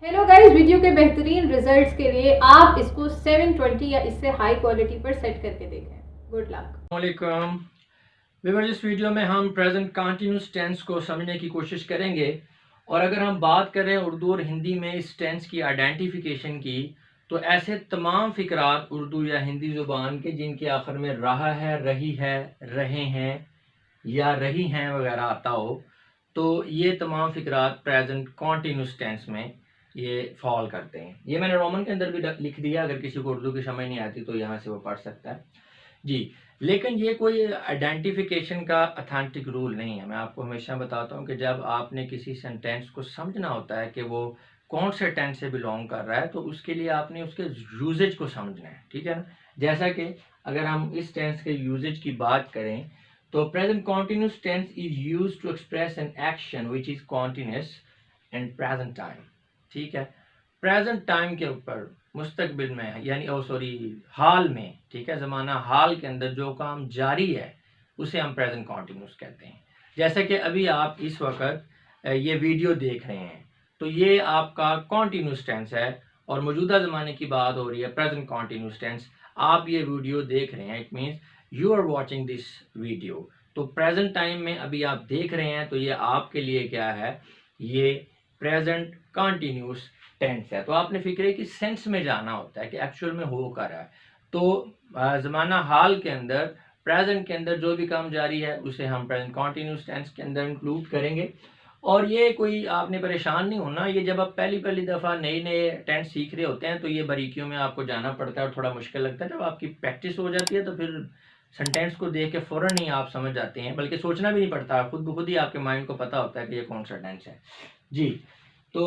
Hello guys, video के बेहतरीन results के लिए आप इसको 720 या इससे हाई क्वालिटी पर सेट करके देखें। Good luck. वालेकुम व्यूअर्स, इस वीडियो में हम प्रेजेंट कंटिन्यूस टेंस को समझने की कोशिश करेंगे। और अगर हम बात करें उर्दू और हिंदी में इस टेंस की आइडेंटिफिकेशन की, तो ऐसे तमाम फ़िक्रात उर्दू या हिंदी ज़ुबान के जिनके आखिर में रहा है, रही है, रहे हैं या रही हैं वगैरह आता हो, तो ये तमाम फ़िक्रात प्रेजेंट कंटिन्यूस टेंस में ये फॉल करते हैं। ये मैंने रोमन के अंदर भी लिख दिया, अगर किसी को उर्दू की समझ नहीं आती तो यहाँ से वो पढ़ सकता है जी। लेकिन ये कोई आइडेंटिफिकेशन का अथेंटिक रूल नहीं है। मैं आपको हमेशा बताता हूँ कि जब आपने किसी सेंटेंस को समझना होता है कि वो कौन से टेंस से बिलोंग कर रहा है, तो उसके लिए आपने उसके यूजेज को समझना है, ठीक है ना। जैसा कि अगर हम इस टेंस के यूजेज की बात करें, तो present continuous tense is use to express an action which is continuous in present time, ठीक है। प्रेजेंट टाइम के ऊपर मुस्तकबिल में, यानी हाल में, ठीक है, ज़माना हाल के अंदर जो काम जारी है उसे हम प्रेजेंट कॉन्टिन्यूस कहते हैं। जैसे कि अभी आप इस वक्त ये वीडियो देख रहे हैं, तो ये आपका कॉन्टिन्यूस टेंस है और मौजूदा ज़माने की बात हो रही है, प्रेजेंट कॉन्टिन्यूस टेंस। आप ये वीडियो देख रहे हैं, it means you are watching this video. तो प्रेजेंट टाइम में अभी आप देख रहे हैं, तो ये आपके लिए क्या है, ये प्रेजेंट कंटिन्यूस टेंस है। तो आपने फिक्र कि सेंस में जाना होता है कि एक्चुअल में हो कर रहा है। तो ज़माना हाल के अंदर, प्रेजेंट के अंदर जो भी काम जारी है उसे हम प्रेजेंट कंटिन्यूस टेंस के अंदर इंक्लूड करेंगे। और ये कोई आपने परेशान नहीं होना, ये जब आप पहली पहली दफ़ा नए नए टेंस सीख रहे होते हैं तो ये बारीकियों में आपको जाना पड़ता है और थोड़ा मुश्किल लगता है। जब आपकी प्रैक्टिस हो जाती है तो फिर सेंटेंस को देख के फ़ौरन ही आप समझ जाते हैं, बल्कि सोचना भी नहीं पड़ता, खुद ब खुद ही आपके माइंड को पता होता है कि ये कौन सा टेंस है जी। तो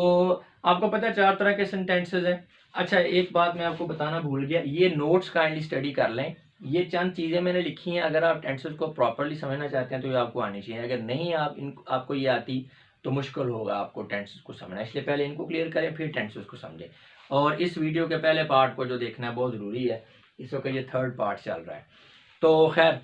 आपको पता है 4 तरह के सेंटेंसेस हैं। अच्छा, एक बात मैं आपको बताना भूल गया, ये नोट्स काइंडली स्टडी कर लें। ये चंद चीज़ें मैंने लिखी हैं, अगर आप टेंसेस को प्रॉपर्ली समझना चाहते हैं तो ये आपको आनी चाहिए। अगर नहीं आपको ये आती तो मुश्किल होगा आपको टेंसेस को समझना, इसलिए पहले इनको क्लियर करें फिर टेंसेस को समझें। और इस वीडियो के पहले पार्ट को जो देखना है बहुत ज़रूरी है, इस वक्त ये 3rd पार्ट चल रहा है। तो खैर,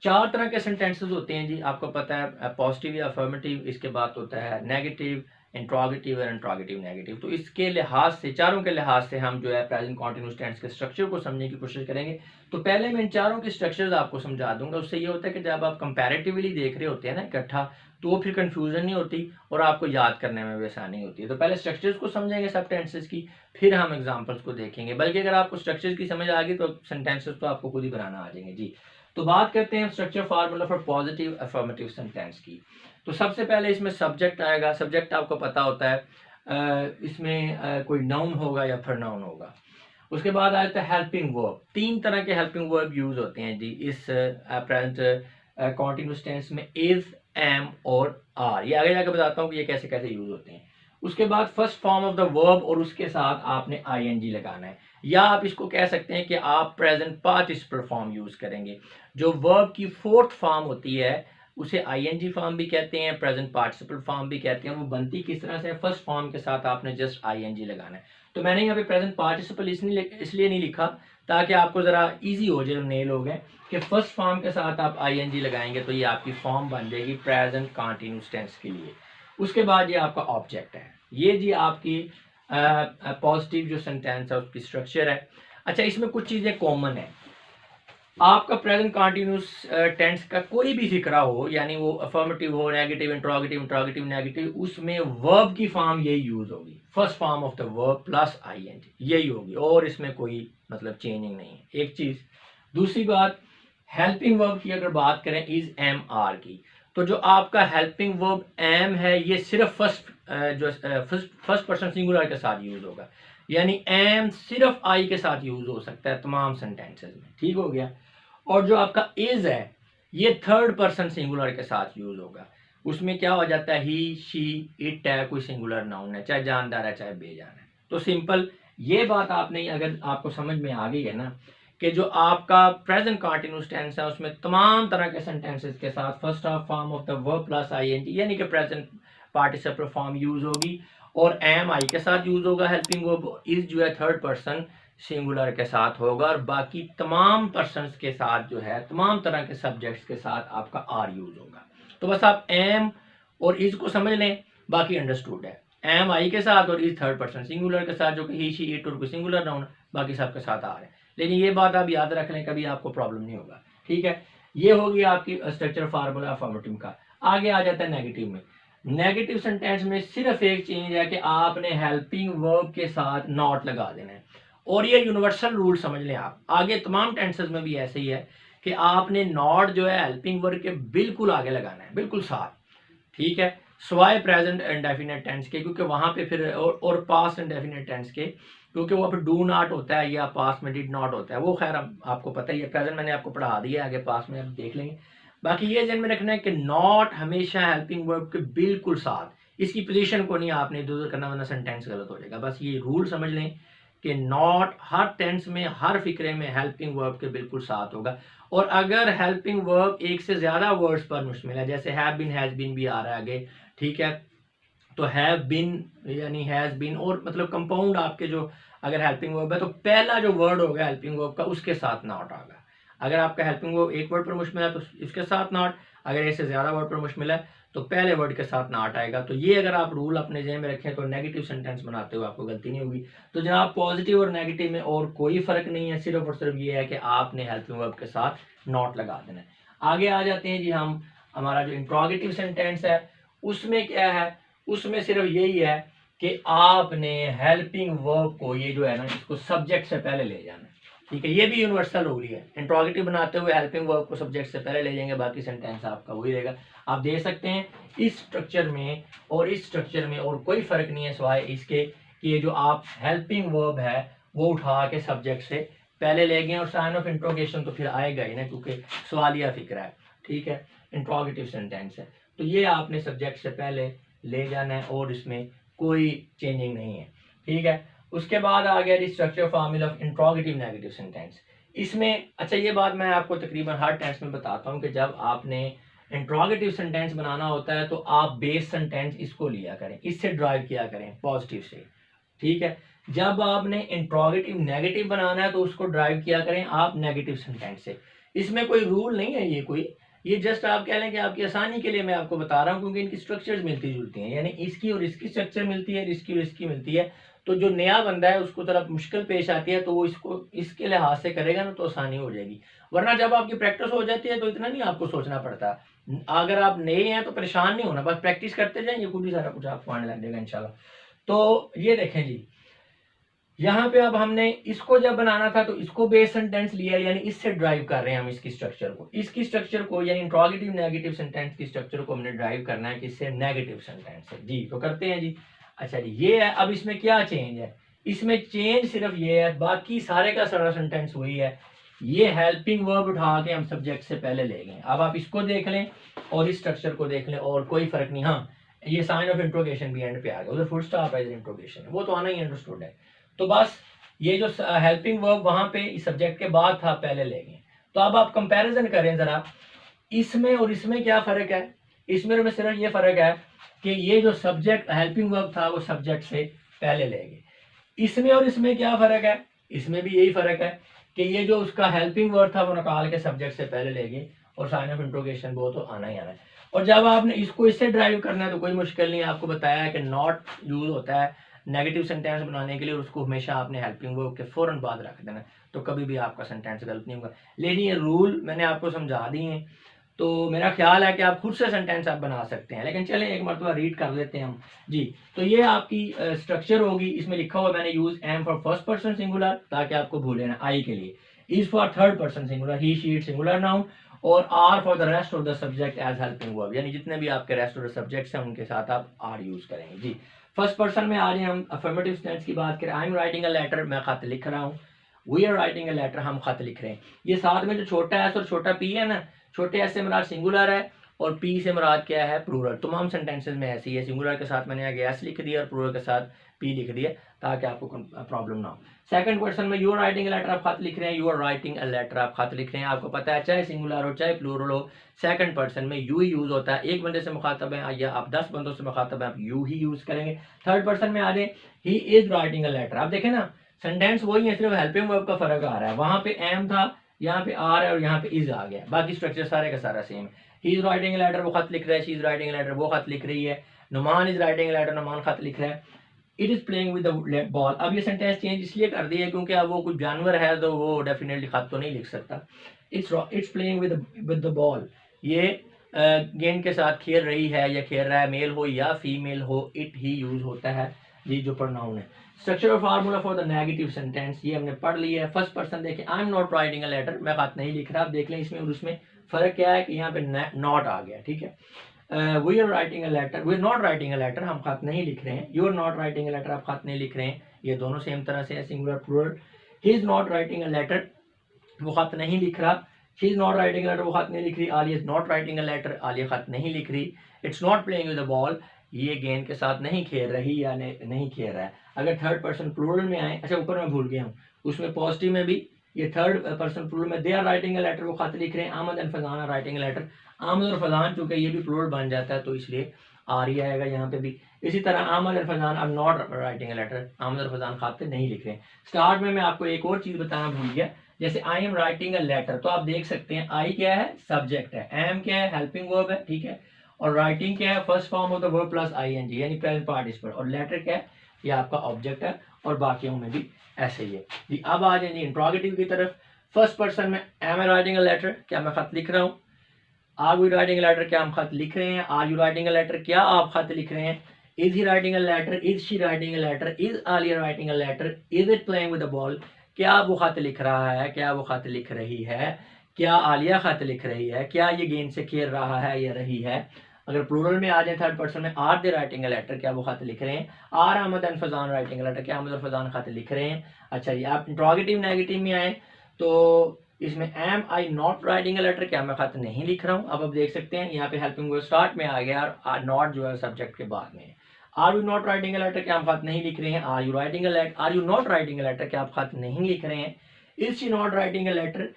4 तरह के सेंटेंसेस होते हैं जी, आपको पता है। पॉजिटिव या अफर्मेटिव, इसके बाद होता है नेगेटिव, इंट्रोगेटिव और इंट्रोगेटिव नेगेटिव। तो इसके लिहाज से, चारों के लिहाज से हम जो है प्रेजेंट कॉन्टिन्यूस टेंस के स्ट्रक्चर को समझने की कोशिश करेंगे। तो पहले मैं इन चारों के स्ट्रक्चर्स आपको समझा दूंगा। उससे ये होता है कि जब आप कंपैरेटिवली देख रहे होते हैं ना इकट्ठा, तो फिर कंफ्यूजन नहीं होती और आपको याद करने में भी आसानी होती है। तो पहले स्ट्रक्चर्स को समझेंगे सब टेंसेस की, फिर हम एग्जाम्पल्स को देखेंगे। बल्कि अगर आपको स्ट्रक्चर्स की समझ आ गई तो सेंटेंसेस तो आपको खुद ही बनाना आ जाएंगे जी। तो बात करते हैं structure formula for positive affirmative sentence की। तो सबसे पहले इसमें सब्जेक्ट आएगा। सब्जेक्ट आपको पता होता है, इसमें कोई नाउन होगा या प्रोनाउन होगा। उसके बाद आता है हेल्पिंग वर्ब। 3 तरह के हेल्पिंग वर्ब यूज होते हैं जी इस प्रेजेंट कॉन्टिन्यूस टेंस में, इज, एम और आर। ये आगे जाकर बताता हूँ कि ये कैसे कैसे यूज होते हैं। उसके बाद first form of the verb और उसके साथ आपने आईएनजी लगाना है, या आप इसको कह सकते हैं कि आप प्रेजेंट पार्टिसिपल फॉर्म यूज करेंगे। जो वर्ब की 4th फॉर्म होती है उसे आईएनजी फॉर्म भी कहते हैं, प्रेजेंट पार्टिसिपल फॉर्म भी कहते हैं। वो बनती किस तरह से, फर्स्ट फॉर्म के साथ आपने जस्ट आईएनजी लगाना है। तो मैंने यहाँ पे प्रेजेंट पार्टिसिपल इसलिए नहीं लिखा ताकि आपको ज़रा इजी हो जाए, नए लोग हैं, कि फर्स्ट फॉर्म के साथ आप आईएनजी लगाएंगे तो ये आपकी फॉर्म बन जाएगी प्रेजेंट कंटीन्यूअस टेंस के लिए। उसके बाद ये आपका ऑब्जेक्ट है, ये जी आपकी पॉजिटिव जो सेंटेंस है उसकी स्ट्रक्चर है। अच्छा, इसमें कुछ चीज़ें कॉमन है। आपका प्रेजेंट कंटीन्यूअस टेंस का कोई भी फिक्रा हो, यानी वो अफर्मेटिव हो, नेगेटिव, इंट्रोगेटिव नेगेटिव, उसमें वर्ब की फॉर्म यही यूज होगी, first form of the verb plus ING यही होगी, और इसमें कोई मतलब चेंजिंग नहीं है। एक चीज। दूसरी बात, हेल्पिंग वर्ब की अगर बात करें इज, एम, आर की, तो जो आपका हेल्पिंग वर्ब एम है ये सिर्फ फर्स्ट पर्सन सिंगुलर के साथ यूज होगा, यानी एम सिर्फ आई के साथ यूज हो सकता है तमाम सेंटेंसेस में, ठीक हो गया। और जो आपका इज है ये 3rd पर्सन सिंगुलर के साथ यूज होगा। उसमें क्या हो जाता है, ही, शी, इट है, कोई सिंगुलर नाउन है, चाहे जानदार है चाहे बेजान है। तो सिंपल ये बात आपने, अगर आपको समझ में आ गई है ना, कि जो आपका प्रेजेंट कंटीन्यूअस टेंस है उसमें तमाम तरह के सेंटेंसेस के साथ first of form of the verb plus ING यानी कि प्रेजेंट पार्टिसिपल फॉर्म यूज होगी, और एम आई के साथ यूज होगा। हेल्पिंग वर्ब इज जो है 3rd पर्सन सिंगुलर के साथ होगा, और बाकी तमाम पर्सन्स के साथ जो है, तमाम तरह के सब्जेक्ट्स के साथ आपका आर यूज होगा। तो बस आप एम और इज को समझ लें, बाकी अंडरस्टूड है। एम आई के साथ और इज थर्ड पर्सन सिंगुलर के साथ, जो कि ही शी इट और कोई सिंगुलर नाउन, बाकी सबके साथ आ रहे हैं। लेकिन ये बात आप याद रख लें, कभी आपको प्रॉब्लम नहीं होगा। ठीक है, ये होगी आपकी स्ट्रक्चर फार्मूला अफर्मेटिव का। आगे आ जाता है नेगेटिव में। नेगेटिव सेंटेंस में सिर्फ एक चेंज है कि आपने हेल्पिंग वर्ब के साथ नॉट लगा देना है, और ये यूनिवर्सल रूल समझ लें आप। आगे तमाम टेंसेस में भी ऐसे ही है कि आपने नॉट जो है हेल्पिंग वर्ब के बिल्कुल आगे लगाना है, बिल्कुल साथ। ठीक है, स्वाय प्रेजेंट इंडेफिनिट टेंस के, क्योंकि वहां पे फिर और पास्ट इंडेफिनिट टेंस के, क्योंकि वो पे डू नॉट होता है या पास्ट में डिड नॉट होता है, वो खैर आपको पता ही है। प्रेजेंट मैंने आपको पढ़ा दिया, आगे पास्ट में आप देख लेंगे। बाकी ये ध्यान में रखना है कि नॉट हमेशा हेल्पिंग वर्ब के बिल्कुल साथ, इसकी पोजीशन को नहीं आपने इधर उधर करना, वरना सेंटेंस गलत हो जाएगा। बस ये रूल समझ लें कि नॉट हर टेंस में, हर फिक्रे में हेल्पिंग वर्ब के बिल्कुल साथ होगा। और अगर हेल्पिंग वर्ब एक से ज्यादा वर्ड्स पर मुश्तमिल है, जैसे हैव बीन, हैज बीन भी आ रहा है आगे, ठीक है, तो हैव बीन यानी हैज बीन, और मतलब कंपाउंड आपके जो अगर हेल्पिंग वर्ब है तो पहला जो वर्ड होगा हेल्पिंग वर्ब का उसके साथ नॉट आएगा। अगर आपका हेल्पिंग वर्ब एक वर्ड पर मुश्तमिल है तो इसके साथ नॉट, अगर इससे ज्यादा वर्ड पर मुश्तमिल है तो पहले वर्ड के साथ नॉट आएगा। तो ये अगर आप रूल अपने ज़हन में रखें तो नेगेटिव सेंटेंस बनाते हुए आपको गलती नहीं होगी। तो जनाब पॉजिटिव और नेगेटिव में और कोई फर्क नहीं है, सिर्फ और सिर्फ ये है कि आपने हेल्पिंग वर्ब के साथ नॉट लगा देना है। आगे आ जाते हैं जी हम, हमारा जो इंट्रोगेटिव सेंटेंस है उसमें क्या है, उसमें सिर्फ यही है कि आपने हेल्पिंग वर्ब को, ये जो है ना, इसको सब्जेक्ट से पहले ले जाना है। ठीक है, ये भी यूनिवर्सल रूल है। इंट्रोगेटिव बनाते हुए हेल्पिंग वर्ब को सब्जेक्ट से पहले ले जाएंगे, बाकी सेंटेंस आपका वही रहेगा। आप देख सकते हैं इस स्ट्रक्चर में और इस स्ट्रक्चर में और कोई फर्क नहीं है, सिवाय इसके कि ये जो आप हेल्पिंग वर्ब है वो उठा के सब्जेक्ट से पहले ले गए, और साइन ऑफ इंट्रोगेशन तो फिर आएगा ही ना, क्योंकि सवालिया फिक्रा है। ठीक है, इंट्रोगेटिव सेंटेंस है तो ये आपने सब्जेक्ट से पहले ले जाना है और इसमें कोई चेंजिंग नहीं है। ठीक है, उसके बाद आ गया structure formula of interrogative negative sentence. इसमें अच्छा ये बात मैं आपको तकरीबन हर टेंस में बताता हूँ कि जब आपने इंट्रोगेटिव सेंटेंस बनाना होता है तो आप बेस सेंटेंस इसको लिया करें, इससे ड्राइव किया करें पॉजिटिव से। ठीक है, जब आपने इंट्रोगेटिव नेगेटिव बनाना है तो उसको ड्राइव किया करें आप नेगेटिव सेंटेंस से। इसमें कोई रूल नहीं है, ये जस्ट आप कह लें कि आपकी आसानी के लिए मैं आपको बता रहा हूँ, क्योंकि इनकी स्ट्रक्चर्स मिलती जुलती हैं, यानी इसकी और इसकी स्ट्रक्चर मिलती है, इसकी और इसकी मिलती है। तो जो नया बंदा है उसको तरफ मुश्किल पेश आती है तो वो इसको इसके लिहाज से करेगा ना तो आसानी हो जाएगी, वरना जब आपकी प्रैक्टिस हो जाती है तो इतना नहीं आपको सोचना पड़ता। अगर आप नए हैं तो परेशान नहीं होना, बस प्रैक्टिस करते जाएं, ये खुद ही सारा कुछ आपको आने लग जाएगा इंशाल्लाह। तो ये देखें जी, यहाँ पे अब हमने इसको जब बनाना था तो इसको बेस सेंटेंस लिया, यानी इससे ड्राइव कर रहे हैं हम इसकी स्ट्रक्चर को यानी इंट्रोगेटिव नेगेटिव सेंटेंस की स्ट्रक्चर को हमने ड्राइव करना है किससे, नेगेटिव सेंटेंस से जी। तो करते हैं जी। अच्छा जी, ये है। अब इसमें क्या चेंज है, इसमें चेंज सिर्फ ये है, बाकी सारे का सारा सेंटेंस वही है। ये हेल्पिंग वर्ब उठा के हम सब्जेक्ट से पहले ले गए। अब आप इसको देख लें और इस स्ट्रक्चर को देख लें और कोई फर्क नहीं। हाँ, ये साइन ऑफ इंट्रोगेशन भी एंड पे आ गया, उधर फुल स्टॉप है, इधर इंट्रोगेशन है, वो तो आना ही अंडरस्टूड है। तो बस ये जो हेल्पिंग वर्ब वहां पे इस सब्जेक्ट के बाद था पहले ले गए। तो अब आप कंपैरिजन करें जरा, इसमें और इसमें क्या फर्क है। इसमें और में सिर्फ ये फर्क है कि ये जो सब्जेक्ट हेल्पिंग वर्ब था वो सब्जेक्ट से पहले ले गए। इसमें और इसमें क्या फर्क है, इसमें भी यही फर्क है कि ये जो उसका हेल्पिंग वर्ब था वो निकाल के सब्जेक्ट से पहले ले गए, और साइन ऑफ इंट्रोगेशन वो तो आना ही आना है। और जब आपने इसको इससे ड्राइव करना है तो कोई मुश्किल नहीं है, आपको बताया है कि नॉट यूज होता है नेगेटिव सेंटेंस बनाने के लिए, उसको हमेशा आपने हेल्पिंग वर्ब के फौरन बाद रख देना, तो कभी भी आपका सेंटेंस गलत नहीं होगा। लेकिन ये रूल मैंने आपको समझा दिए हैं, तो मेरा ख्याल है कि आप खुद से सेंटेंस आप बना सकते हैं। लेकिन चलें एक मरतबा रीड कर लेते हैं हम जी। तो ये आपकी स्ट्रक्चर होगी, इसमें लिखा हुआ मैंने use am for first person singular, ताकि आपको भूले ना, आई के लिए, is for third person singular, he she it singular noun, और are for the rest of the subject as helping verb, यानी जितने भी आपके रेस्ट ऑफ द सब्जेक्ट्स हैं उनके साथ आप आर यूज करेंगे जी। फर्स्ट पर्सन में आ रहे हैं हम, अफर्मेटिव टेंस की बात करें। I am writing a letter, मैं खत लिख रहा हूँ। We are writing a letter, हम खत लिख रहे हैं। ये साथ में जो छोटा एस और छोटा पी है ना, छोटे एस से मुराद सिंगुलर है और पी से मुराद क्या है, प्लूरल। तमाम सेंटेंसेस में ऐसी है, सिंगुलर के साथ मैंने आगे एस लिख दिया और प्लूरल के साथ पी लिख दिया, ताकि आपको प्रॉब्लम ना हो। सेकंड पर्सन में you are writing a letter, आप खत लिख रहे हैं। You are writing a letter, आप खत लिख रहे हैं। आपको पता है चाहे सिंगुलर हो चाहे प्लूरल हो, सेकंड पर्सन में यू ही यूज होता है। एक बंदे से मुखातब है या आप 10 बंदों से मुखातब है, आप यू ही यूज करेंगे। थर्ड पर्सन में आ जाए, he is writing a letter, आप देखें ना सेंटेंस वही है, सिर्फ हेल्पिंग वर्ब का फर्क आ रहा है। वहां पे एम था, यहाँ पे आर है और यहाँ पे इज आ गया, बाकी स्ट्रक्चर सारे का सारा सेम है। He is writing a letter, वो खत लिख रहा है। She is writing a letter, वो खत लिख रही है। Numan is writing a letter, Numan खत लिख रहा है। It is playing with the ball. अब ये सेंटेंस चेंज इसलिए कर दिया है क्योंकि अब वो कुछ जानवर है तो वो डेफिनेटली खत तो नहीं लिख सकता। It's playing with the ball, ये गेंद के साथ खेल रही है या खेल रहा है, मेल हो या फीमेल हो, इट ही यूज होता है जी जो प्रोनाउन है। स्ट्रक्चर और formula for the negative sentence ये हमने पढ़ लिया है। फर्स्ट पर्सन देखें, I am not writing a letter, मैं खत नहीं लिख रहा। आप देख लें इसमें और उसमें फ़र्क क्या है कि यहाँ पे नॉट आ गया, ठीक है। We are writing a letter, we are not writing a letter, हम खत नहीं लिख रहे हैं। You are not writing a letter, आप खत नहीं लिख रहे हैं। ये दोनों सेम तरह से है, singular plural. He is not writing a letter, वो खत नहीं लिख रहा। She is not writing a letter, वो खत नहीं लिख रही। Aliya is not writing a letter, Aliya खत नहीं लिख रही। It's not playing with the ball, ये गेंद के साथ नहीं खेल रही या नहीं खेल रहा है। अगर थर्ड पर्सन प्लूरल में आए, अच्छा ऊपर मैं भूल गया हूँ, उसमें पॉजिटिव में भी ये थर्ड पर्सन प्लूरल में they are writing a letter, वो खत लिख रहे हैं। Amad and Fazan are writing a letter, Amad और फजान चूंकि ये भी प्लूरल बन जाता है तो इसलिए आर ही आएगा यहाँ पे भी। इसी तरह Amad and Fazan are not writing a letter, Amad और फजान खत नहीं लिख रहे हैं। स्टार्ट में मैं आपको एक और चीज बताना भूल गया, जैसे I am writing a letter, तो आप देख सकते हैं आई क्या है, सब्जेक्ट है, एम क्या है, हेल्पिंग वर्ब है, ठीक है, और राइटिंग क्या है, first form of the verb plus ING यानी प्रेजेंट पार्टिसिपल, और लेटर क्या है, ये आपका ऑब्जेक्ट है, और बाकियों में भी ऐसे ही है जी। अब आ जाए इंट्रोगेटिव की तरफ। फर्स्ट पर्सन में am I writing a letter, क्या मैं खत लिख रहा हूँ। Are we writing a letter, क्या हम खत लिख रहे हैं। Are you writing a letter, क्या आप खत लिख रहे हैं। Is he writing a letter, is she writing a letter, is Aliya writing a letter, is it playing with the ball, क्या वो खत लिख रहा है, क्या वो खत लिख रही है, क्या आलिया खत लिख रही है, क्या ये गेंद से खेल रहा है या रही है। अगर प्लूरल में आ जाए थर्ड पर्सन में, are they writing a letter, क्या वो खत लिख रहे हैं। Are Ahmed and Fazan writing a letter, क्या अहमद और फजान खत लिख रहे हैं। अच्छा जी, आप इंट्रोगेटिव नेगेटिव में आए तो इसमें am I not writing a letter, क्या मैं खत नहीं लिख रहा हूँ। अब आप देख सकते हैं यहाँ पे हेल्पिंग वर्ब स्टार्ट में आ गया और नॉट जो है सब्जेक्ट के बाद में। Are you not writing a letter, क्या हम खत नहीं लिख रहे हैं। Are you writing a letter, are you not writing a letter, क्या आप खत नहीं लिख रहे हैं। Is she not writing a letter,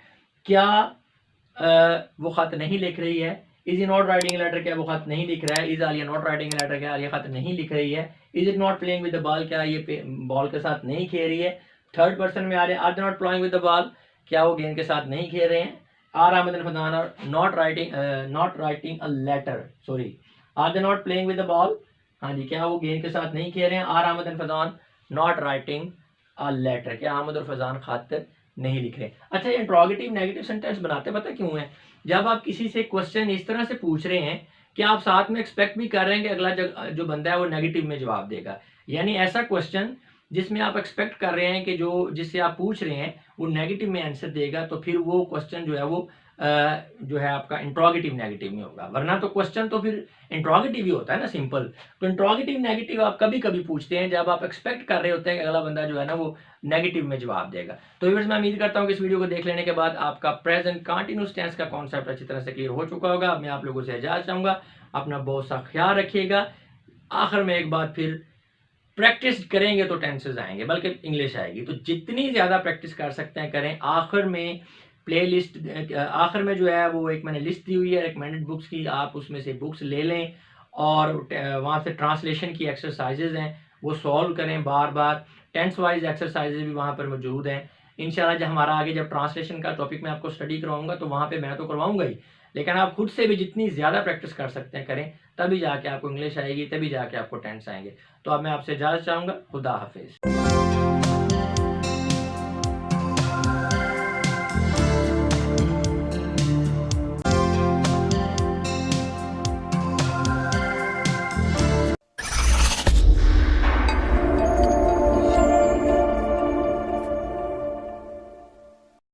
क्या वो खत नहीं लिख रही है। Is he not writing letter, क्या वो खत नहीं लिख रहा है। Is Aliya not writing letter, क्या आलिया खत नहीं लिख रही है। Is it not playing with the ball, क्या ये बॉल के साथ नहीं खेल रही है। थर्ड पर्सन में आ रहे हैं, are they not playing with the ball, क्या वो गेंद के साथ नहीं खेल रहे हैं। Are Ahmad फदान not writing a letter, sorry, are they not playing with the ball, हाँ जी, क्या वो गेंद के साथ नहीं खेल रहे हैं। Are Ahmad फदान not writing a letter, क्या अहमद और फजान खत नहीं लिख रहे। अच्छा, ये इंट्रोगेटिव नेगेटिव सेंटेंस बनाते पता क्यों है। जब आप किसी से क्वेश्चन इस तरह से पूछ रहे हैं कि आप साथ में एक्सपेक्ट भी कर रहे हैं कि अगला जो बंदा है वो नेगेटिव में जवाब देगा, यानी ऐसा क्वेश्चन जिसमें आप एक्सपेक्ट कर रहे हैं कि जो जिससे आप पूछ रहे हैं वो नेगेटिव में आंसर देगा, तो फिर वो क्वेश्चन जो है वो जो है आपका इंट्रोगेटिव नेगेटिव में होगा। वरना तो क्वेश्चन तो फिर इंट्रोगेटिव ही होता है ना, सिंपल। तो इंट्रोगेटिव नेगेटिव आप कभी कभी पूछते हैं जब आप एक्सपेक्ट कर रहे होते हैं कि अगला बंदा जो है ना वो नेगेटिव में जवाब देगा। तो व्यूअर्स, मैं उम्मीद करता हूँ कि इस वीडियो को देख लेने के बाद आपका प्रेजेंट कंटीन्यूअस टेंस का कॉन्सेप्ट अच्छी तरह से क्लियर हो चुका होगा। अब मैं आप लोगों से इजाजत चाहूंगा, अपना बहुत सा ख्याल रखिएगा। आखिर में एक बात फिर, प्रैक्टिस करेंगे तो टेंसेस आएंगे, बल्कि इंग्लिश आएगी। तो जितनी ज़्यादा प्रैक्टिस कर सकते हैं करें। आखिर में प्लेलिस्ट, आखिर में जो है वो एक मैंने लिस्ट दी हुई है रिकमेंडेड बुक्स की, आप उसमें से बुक्स ले लें और वहाँ से ट्रांसलेशन की एक्सरसाइजेज हैं वो सॉल्व करें बार बार। टेंस वाइज एक्सरसाइजेज भी वहाँ पर मौजूद हैं। इंशाल्लाह जब हमारा आगे जब ट्रांसलेशन का टॉपिक मैं आपको स्टडी करवाऊंगा तो वहाँ पे मैं तो करवाऊंगा ही, लेकिन आप खुद से भी जितनी ज़्यादा प्रैक्टिस कर सकते हैं करें, तभी जाके आपको इंग्लिश आएगी, तभी जाके आपको टेंस आएंगे। तो अब मैं आपसे इजाज़त चाहूँगा। खुदा हाफिज़।